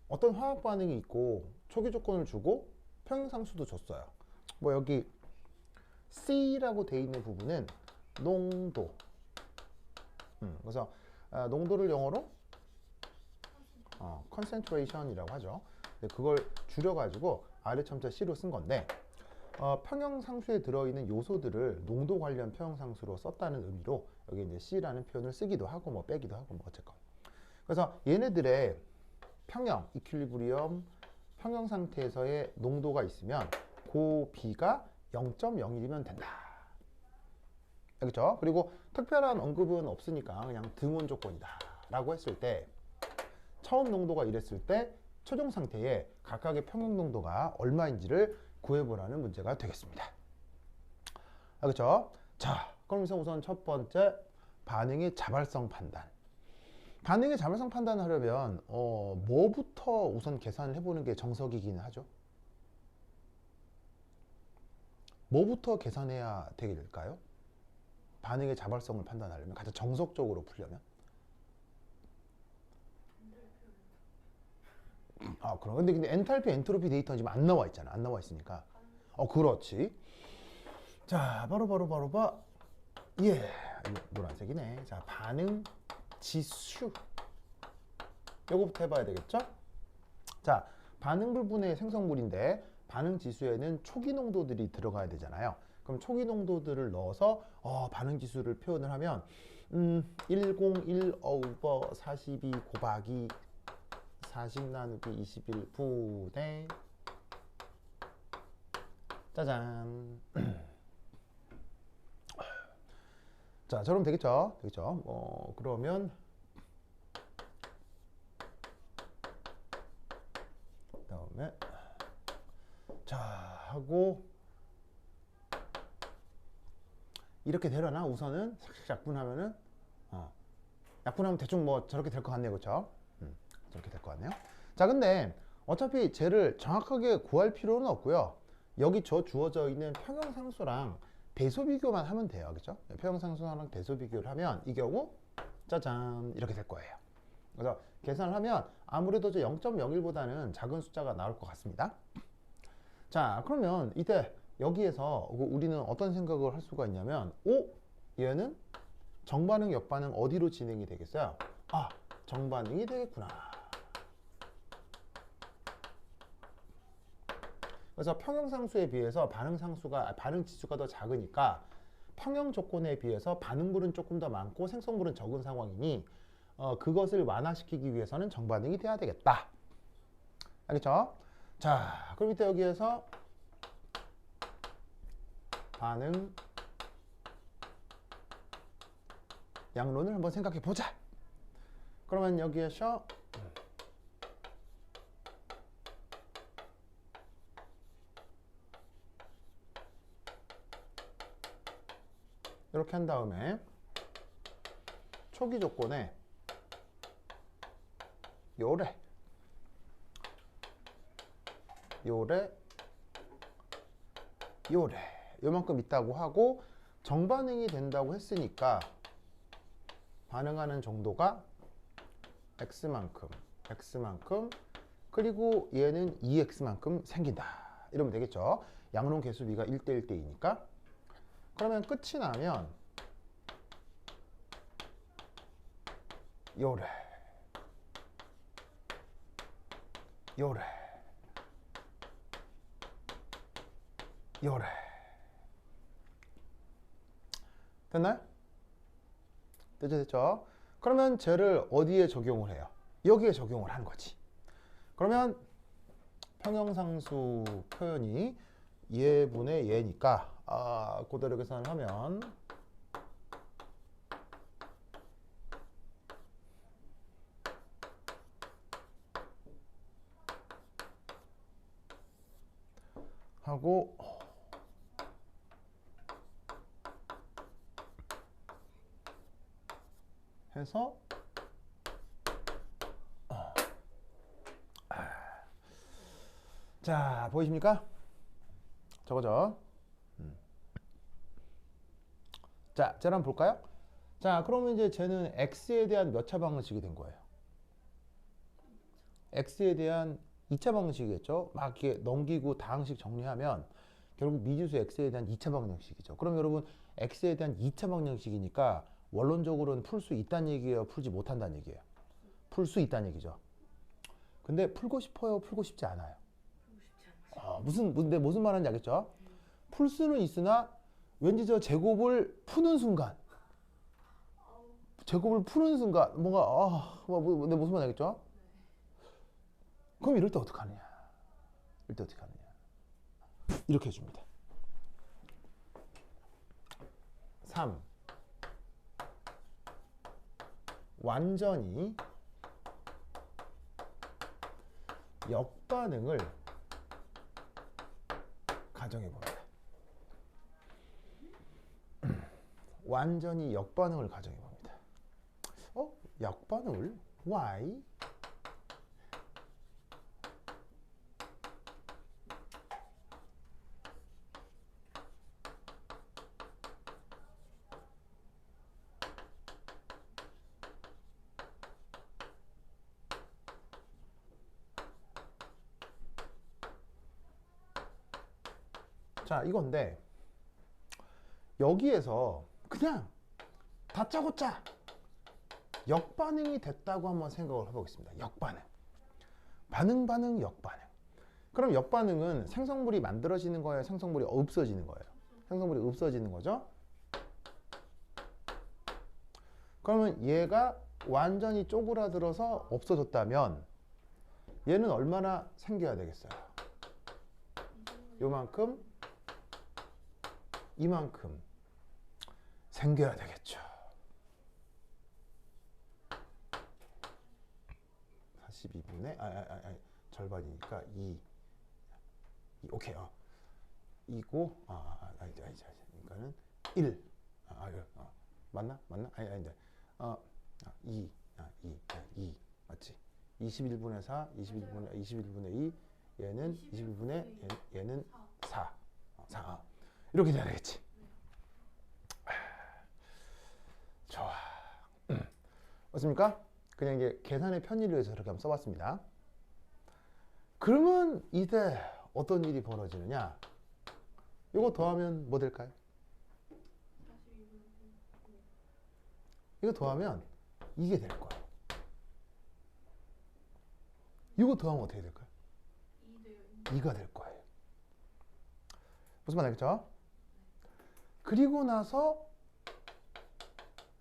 어떤 화학 반응이 있고 초기 조건을 주고 평형상수도 줬어요. 뭐 여기 C라고 돼 있는 부분은 농도. 그래서 농도를 영어로 concentration이라고 하죠. 그걸 줄여가지고 R의 첨자 C로 쓴 건데 평형상수에 들어있는 요소들을 농도 관련 평형상수로 썼다는 의미로 여기 이제 C라는 표현을 쓰기도 하고 뭐 빼기도 하고 뭐 어쨌건. 그래서 얘네들의 평형, 이퀄리브리엄 평형 상태에서의 농도가 있으면 그 B가 0.01이면 된다. 그렇죠? 그리고 특별한 언급은 없으니까 그냥 등원 조건이다 라고 했을 때 처음 농도가 이랬을 때 최종 상태에 각각의 평형 농도가 얼마인지를 구해보라는 문제가 되겠습니다. 그렇죠? 자, 그러면서 우선 첫 번째 반응의 자발성 판단. 반응의 자발성 판단을 하려면 뭐부터 우선 계산을 해보는 게 정석이긴 하죠. 뭐부터 계산해야 될까요? 반응의 자발성을 판단하려면 가장 정석적으로 풀려면. 그럼 근데 엔탈피, 엔트로피 데이터는 지금 안 나와 있잖아. 안 나와 있으니까. 그렇지. 자, 바로 봐. 예, 노란색이네. 자, 반응 지수. 요거부터 해봐야 되겠죠? 자, 반응 불분의 생성물인데 반응 지수에는 초기 농도들이 들어가야 되잖아요. 그럼 초기 농도들을 넣어서 반응 지수를 표현을 하면 101 over 42 곱하기 40 나누기 21 분의 짜잔. 자, 저러면 되겠죠? 되겠죠? 그러면 그다음에 자 하고 이렇게 되려나? 우선은 싹 약분하면은 약분하면 대충 뭐 저렇게 될 것 같네요, 그렇죠? 저렇게 될 것 같네요. 자, 근데 어차피 쟤를 정확하게 구할 필요는 없고요. 여기 주어져 있는 평형상수랑 대소 비교만 하면 돼요, 그렇죠? 평형상수랑 대소 비교를 하면 이 경우 짜잔 이렇게 될 거예요. 그래서 계산을 하면 아무래도 0.01보다는 작은 숫자가 나올 것 같습니다. 자, 그러면 이때 여기에서 우리는 어떤 생각을 할 수가 있냐면 얘는 정반응, 역반응 어디로 진행이 되겠어요? 정반응이 되겠구나. 그래서 평형상수에 비해서 반응 지수가 더 작으니까 평형 조건에 비해서 반응물은 조금 더 많고 생성물은 적은 상황이니 그것을 완화시키기 위해서는 정반응이 돼야 되겠다. 알겠죠? 자, 그럼 이때 여기에서 반응 양론을 한번 생각해 보자. 그러면 여기에서 이렇게 한 다음에 초기 조건에 요래 요만큼 있다고 하고 정반응이 된다고 했으니까 반응하는 정도가 x만큼 그리고 얘는 2x만큼 생긴다. 이러면 되겠죠. 양론 개수비가 1대 1대2니까. 그러면 끝이 나면 요래 됐나요? 됐죠? 그러면 쟤를 어디에 적용을 해요? 여기에 적용을 하는 거지. 그러면 평형상수 표현이 얘분의 얘니까 그대로 계산을 하면 하고 해서 자, 보이십니까? 저거죠. 자, 쟤를 한번 볼까요? 자, 그러면 이제 쟤는 x에 대한 몇 차 방정식이 된 거예요? x에 대한 2차 방정식이겠죠. 막 이렇게 넘기고 다항식 정리하면 결국 미지수 x에 대한 2차 방정식이죠. 그럼 여러분 x에 대한 2차 방정식이니까 원론적으로는 풀 수 있다는 얘기예요, 풀지 못한다는 얘기예요? 풀 수 있다는 얘기죠. 근데 풀고 싶어요, 풀고 싶지 않아요? 근데 무슨 말하는지 알겠죠? 풀 수는 있으나 왠지 저 제곱을 푸는 순간 뭔가 내 무슨 말 알겠죠? 그럼 이럴 때 어떡하느냐? 이렇게 해줍니다. 3. 완전히 역반응을 가정해 봅니다. 완전히 역반응을 가정해 봅니다. 역반응을? Why? 자, 이건데 여기에서 그냥 다짜고짜 역반응이 됐다고 한번 생각을 해보겠습니다. 역반응. 반응, 역반응. 그럼 역반응은 생성물이 만들어지는 거예요? 생성물이 없어지는 거예요? 생성물이 없어지는 거죠? 그러면 얘가 완전히 쪼그라들어서 없어졌다면 얘는 얼마나 생겨야 되겠어요? 요만큼, 이만큼 생겨야 되겠죠. 42분의 절반이니까 2 오케이. 이고 그러니까는 1 맞나? 아닌데 2 맞지? 21분의 4 21분의 2 얘는 21분의 얘는 4 이렇게 돼야 되겠지. 좋아. 맞습니까? 그냥 이제 계산의 편의를 위해서 이렇게 한번 써봤습니다. 그러면 이때 어떤 일이 벌어지느냐? 이거 더하면 뭐 될까요? 이거 더하면 이게 될 거예요. 이거 더하면 어떻게 될까요? 2가 될 거예요. 무슨 말 알겠죠? 그리고 나서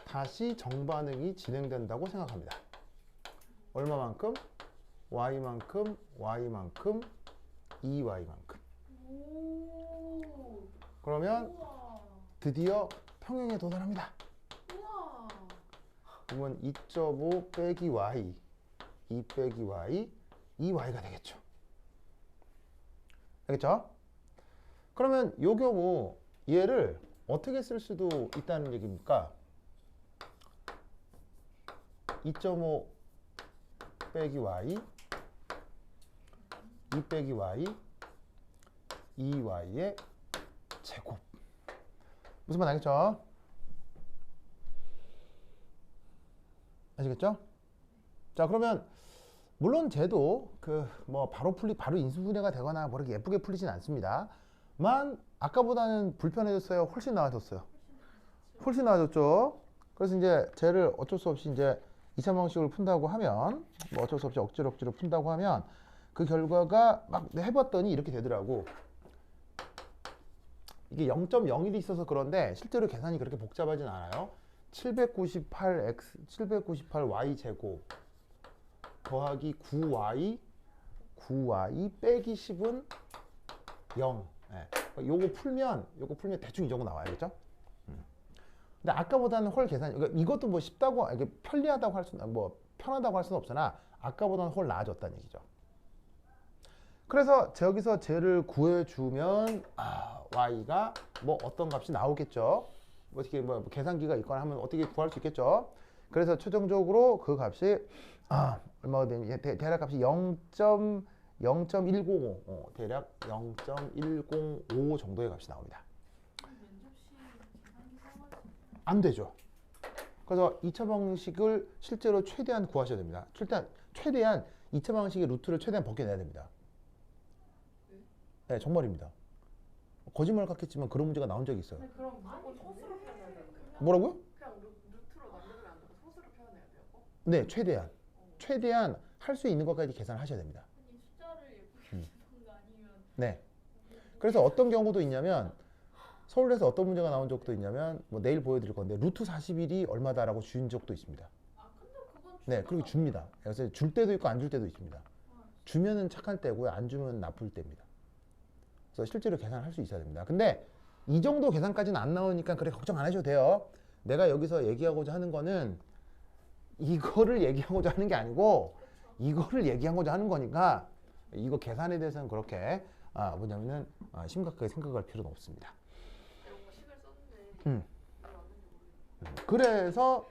다시 정반응이 진행된다고 생각합니다. 얼마만큼? y만큼, y만큼, 2y만큼. 그러면 드디어 평행에 도달합니다. 그러면 2.5 빼기 y, 2 빼기 y, 2y가 되겠죠. 알겠죠? 그러면 요 경우 얘를 어떻게 쓸 수도 있다는 얘기입니까? 2.5 빼기 y, 2 빼기 y, 2y의 제곱. 무슨 말 알겠죠? 아시겠죠? 자, 그러면 물론 쟤도 바로 인수분해가 되거나 뭐 이렇게 예쁘게 풀리진 않습니다. 만 아까보다는 불편해졌어요? 훨씬 나아졌어요? 훨씬 나아졌죠? 그래서 이제 쟤를 어쩔 수 없이 이제 2차 방식을 푼다고 하면, 뭐 어쩔 수 없이 억지로 푼다고 하면 그 결과가 막 해봤더니 이렇게 되더라고. 이게 0.01이 있어서 그런데 실제로 계산이 그렇게 복잡하진 않아요. 798y 제곱 더하기 9y 빼기 10은 0. 예. 요거 풀면 대충 이 정도 나와야겠죠? 근데 아까보다는 훨 계산이, 그러니까 이것도 뭐 쉽다고, 이게 편리하다고 할 수는, 뭐 편하다고 할 수는 없으나 아까보다는 훨 나아졌다는 얘기죠. 그래서 여기서 쟤를 구해주면 y가 뭐 어떤 값이 나오겠죠. 어떻게 뭐 계산기가 있거나 하면 어떻게 구할 수 있겠죠. 그래서 최종적으로 그 값이 얼마가 되냐, 대략 값이 0.1055 대략 0.105 정도의 값이 나옵니다. 안 되죠. 그래서 2차 방식을 실제로 최대한 구하셔야 됩니다. 최대한 2차 방식의 루트를 최대한 벗겨내야 됩니다. 네, 정말입니다. 거짓말 같겠지만 그런 문제가 나온 적이 있어요. 그럼 무조건 소수로 표현해야 돼요? 뭐라고요? 그냥 루트로 남겨두면 안 되고 소수로 표현해야 돼요? 네, 최대한 할 수 있는 것까지 계산하셔야 됩니다. 아니 숫자를 예쁘게 주는 거 아니면 네. 그래서 어떤 경우도 있냐면 서울에서 어떤 문제가 나온 적도 있냐면 뭐 내일 보여드릴 건데 루트 41이 얼마다라고 준 적도 있습니다. 아 근데 그건 네, 그리고 줍니다. 그래서 줄 때도 있고 안 줄 때도 있습니다. 주면은 착한 때고요, 안 주면 나쁠 때입니다. 그래서 실제로 계산할 수 있어야 됩니다. 근데 이 정도 계산까지는 안 나오니까 그래 걱정 안 하셔도 돼요. 내가 여기서 얘기하고자 하는 거는 이거를 얘기하고자 하는 게 아니고 이거를 얘기하고자 하는 거니까 이거 계산에 대해서는 그렇게 뭐냐면은 심각하게 생각할 필요는 없습니다. 이거 식을 썼는데 음. 왜 왔는지 모르겠어요. 그래서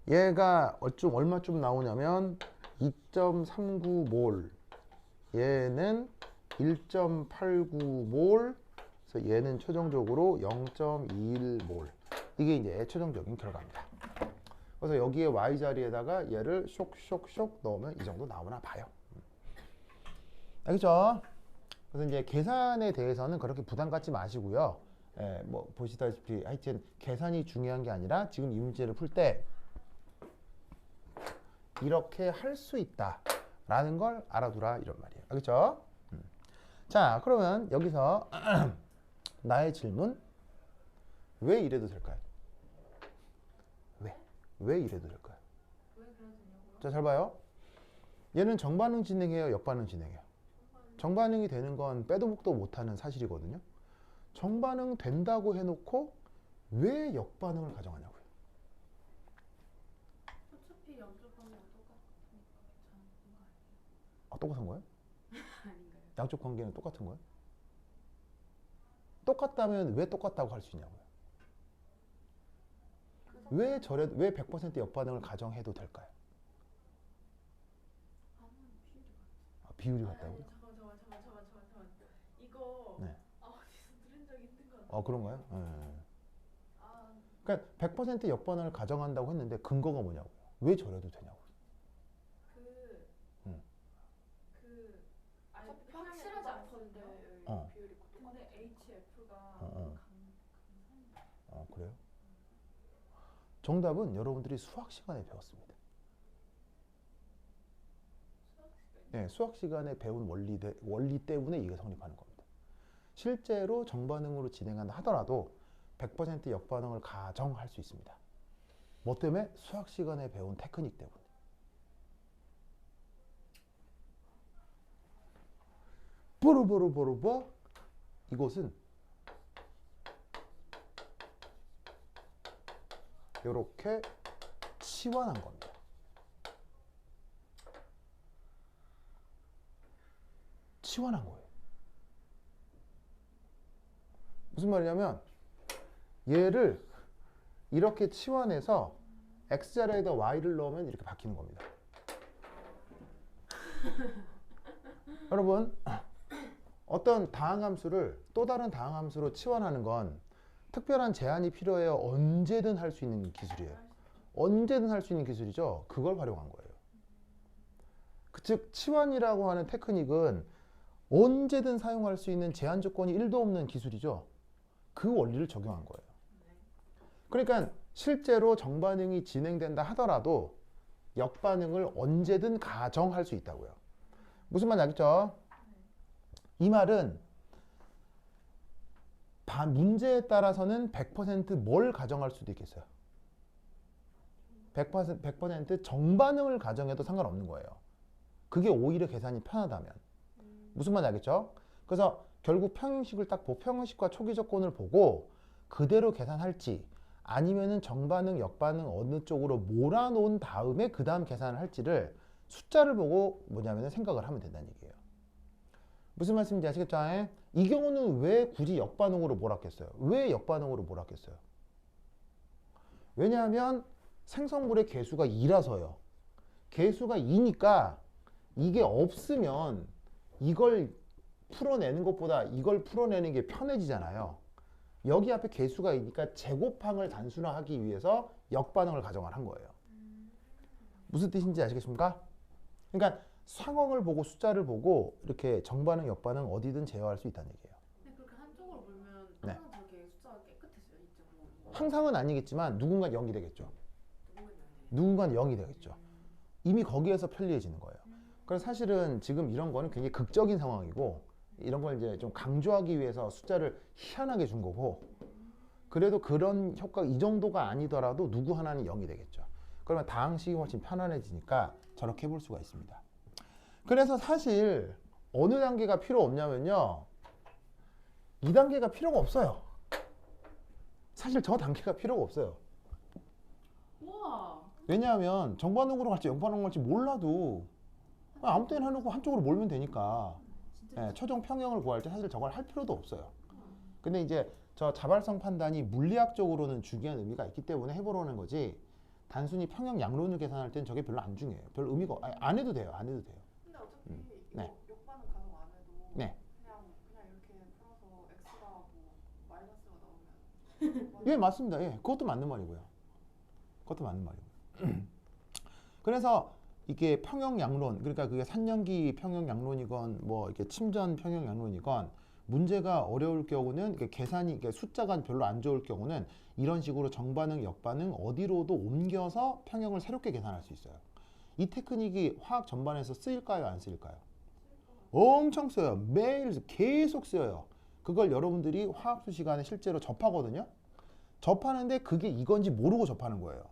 얘가 얼마쯤 나오냐면 2.39몰, 얘는 1.89몰, 그래서 얘는 최종적으로 0.21몰. 이게 이제 최종적인 결과입니다. 그래서 여기에 y 자리에다가 얘를 쇽쇽쇽 넣으면 이 정도 나오나 봐요. 알겠죠? 그래서 이제 계산에 대해서는 그렇게 부담 갖지 마시고요. 예, 뭐 보시다시피 하여튼 계산이 중요한 게 아니라 지금 이 문제를 풀 때 이렇게 할 수 있다라는 걸 알아두라 이런 말이에요. 알겠죠? 자, 그러면 여기서 나의 질문, 왜 이래도 될까요? 왜 이래도 될까요? 왜 그래도 되냐고요? 자, 잘 봐요. 얘는 정반응 진행해요, 역반응 진행해요? 정반응이 되는 건 빼도 박도 못하는 사실이거든요. 정반응 된다고 해놓고 왜 역반응을 가정하냐고요. 어차피 양쪽 방향 똑같으니까 괜찮은 거 아니에요? 똑같은 거예요? 아닌가요? 양쪽 관계는 똑같은 거예요? 똑같다면 왜 똑같다고 할 수 있냐고요. 왜 100% 역반응을 가정해도 될까요? 아무런 비율이 비율이 같아. 같다고요? 잠깐. 이거 네. 어디서 들은 적 있는 것 같아. 그런가요? 네. 아, 그러니까 100% 역반응을 가정한다고 했는데 근거가 뭐냐고요. 왜 저래도 되냐고요. 아니 어차피 확실하지 평행에 않거든요. 봤을 때 어. 비율이 똑같아. 근데 HF가 어. 강산이 그래요? 정답은 여러분들이 수학 시간에 배웠습니다. 수학 시간이 네, 수학 시간에 배운 원리 때문에 이게 성립하는 겁니다. 실제로 정반응으로 진행한다 하더라도 100% 역반응을 가정할 수 있습니다. 뭐 때문에? 수학 시간에 배운 테크닉 때문에. 뽀로뽀로뽀로뽀 이것은 이렇게 치환한 겁니다. 치환한 거예요. 무슨 말이냐면 얘를 이렇게 치환해서 x자리에다 y를 넣으면 이렇게 바뀌는 겁니다. 여러분, 어떤 다항함수를 또 다른 다항함수로 치환하는 건 특별한 제한이 필요해요? 언제든 할 수 있는 기술이에요. 언제든 할 수 있는 기술이죠. 그걸 활용한 거예요. 즉 치환이라고 하는 테크닉은 언제든 사용할 수 있는 제한 조건이 1도 없는 기술이죠. 그 원리를 적용한 거예요. 그러니까 실제로 정반응이 진행된다 하더라도 역반응을 언제든 가정할 수 있다고요. 무슨 말인지 알겠죠? 이 말은 문제에 따라서는 100%뭘 가정할 수도 있겠어요. 100% 정반응을 가정해도 상관없는 거예요. 그게 오히려 계산이 편하다면. 무슨 말인지 알겠죠? 그래서 결국 평형식을 딱 보고 평형식과 초기 조건을 보고 그대로 계산할지 아니면은 정반응, 역반응 어느 쪽으로 몰아놓은 다음에 그 다음 계산을 할지를 숫자를 보고 뭐냐면 생각을 하면 된다는 얘기예요. 무슨 말씀인지 아시겠죠? 이 경우는 왜 굳이 역반응으로 몰았겠어요? 왜 역반응으로 몰았겠어요? 왜냐하면 생성물의 개수가 2라서요. 개수가 2니까 이게 없으면 이걸 풀어내는 것보다 이걸 풀어내는 게 편해지잖아요. 여기 앞에 개수가 있으니까 제곱항을 단순화하기 위해서 역반응을 가정을 한 거예요. 무슨 뜻인지 아시겠습니까? 그러니까 상황을 보고 숫자를 보고 이렇게 정반응, 역반응 어디든 제어할 수 있다는 얘기예요. 근데 그렇게 한쪽으로 물면 네. 항상 저게 숫자가 깨끗해져요. 이쪽으로. 항상은 아니겠지만 누군가 0이 되겠죠. 누군가는 누군가는 0이 되겠죠. 이미 거기에서 편리해지는 거예요. 그래서 사실은 지금 이런 거는 굉장히 극적인 상황이고 이런 걸 이제 좀 강조하기 위해서 숫자를 희한하게 준 거고 그래도 그런 효과가 이 정도가 아니더라도 누구 하나는 0이 되겠죠. 그러면 다항식이 훨씬 편안해지니까 저렇게 해볼 수가 있습니다. 그래서 사실 어느 단계가 필요 없냐면요. 2단계가 필요가 없어요. 사실 저 단계가 필요가 없어요. 우와. 왜냐하면 정반응으로 갈지 역반응으로 갈지 몰라도 아무 때나 해놓고 한쪽으로 몰면 되니까 진짜. 예, 최종 평형을 구할 때 사실 저걸 할 필요도 없어요. 근데 이제 저 자발성 판단이 물리학적으로는 중요한 의미가 있기 때문에 해보려는 거지 단순히 평형 양론을 계산할 땐 저게 별로 안 중요해요. 별 의미가 안 해도 돼요. 안 해도 돼요. 근데 어차피 네. 이거 역반응 가정 안 해도 네. 그냥 이렇게 풀어서 x가 뭐 마이너스가 나오면 예, 맞습니다. 예, 그것도 맞는 말이고요. 그것도 맞는 말이고요. 그래서 이게 평형 양론, 그러니까 그게 산연기 평형 양론이건 뭐 이렇게 침전 평형 양론이건 문제가 어려울 경우는 이게 계산이 이게 숫자가 별로 안 좋을 경우는 이런 식으로 정반응, 역반응 어디로도 옮겨서 평형을 새롭게 계산할 수 있어요. 이 테크닉이 화학 전반에서 쓰일까요, 안 쓰일까요? 엄청 써요. 매일 계속 써요. 그걸 여러분들이 화학수 시간에 실제로 접하거든요. 접하는데 그게 이건지 모르고 접하는 거예요.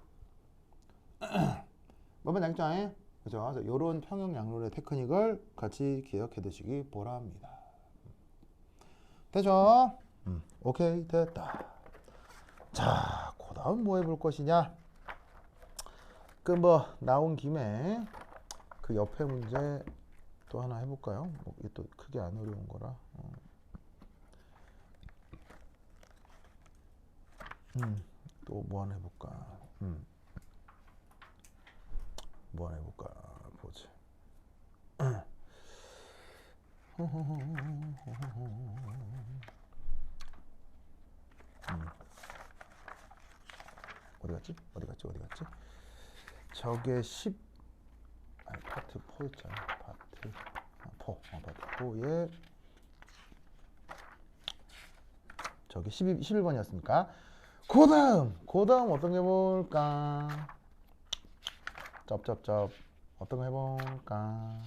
뭐만 알겠죠? 그죠? 이런 평형 양론의 테크닉을 같이 기억해 두시기 바랍니다. 되죠? 오케이, 됐다. 자, 그 다음 뭐 해볼 것이냐? 그 뭐 나온 김에 그 옆에 문제 또 하나 해볼까요? 이게 또 크게 안 어려운 거라. 또 뭐 하나 해볼까? 뭐 하나 해볼까? 보지. 어디 갔지? 어디 갔지? 어디 갔지? 저게 10 아니 파트 4였잖아. 파트 4. 파트 4에 저게 11번이었으니까 그 다음 어떤 게 볼까? 쩝쩝쩝 어떤 거 해볼까?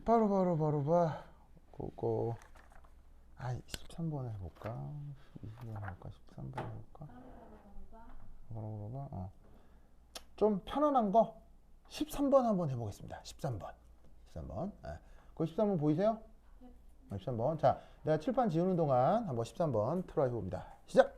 바로 봐. 그거 13번 해볼까? 20번 해볼까? 13번 해볼까? 바로 좀 편안한 거 13번 한번 해보겠습니다. 13번. 그 13번 보이세요? 13번. 자, 내가 칠판 지우는 동안 한번 13번 트라이 해봅니다. 시작!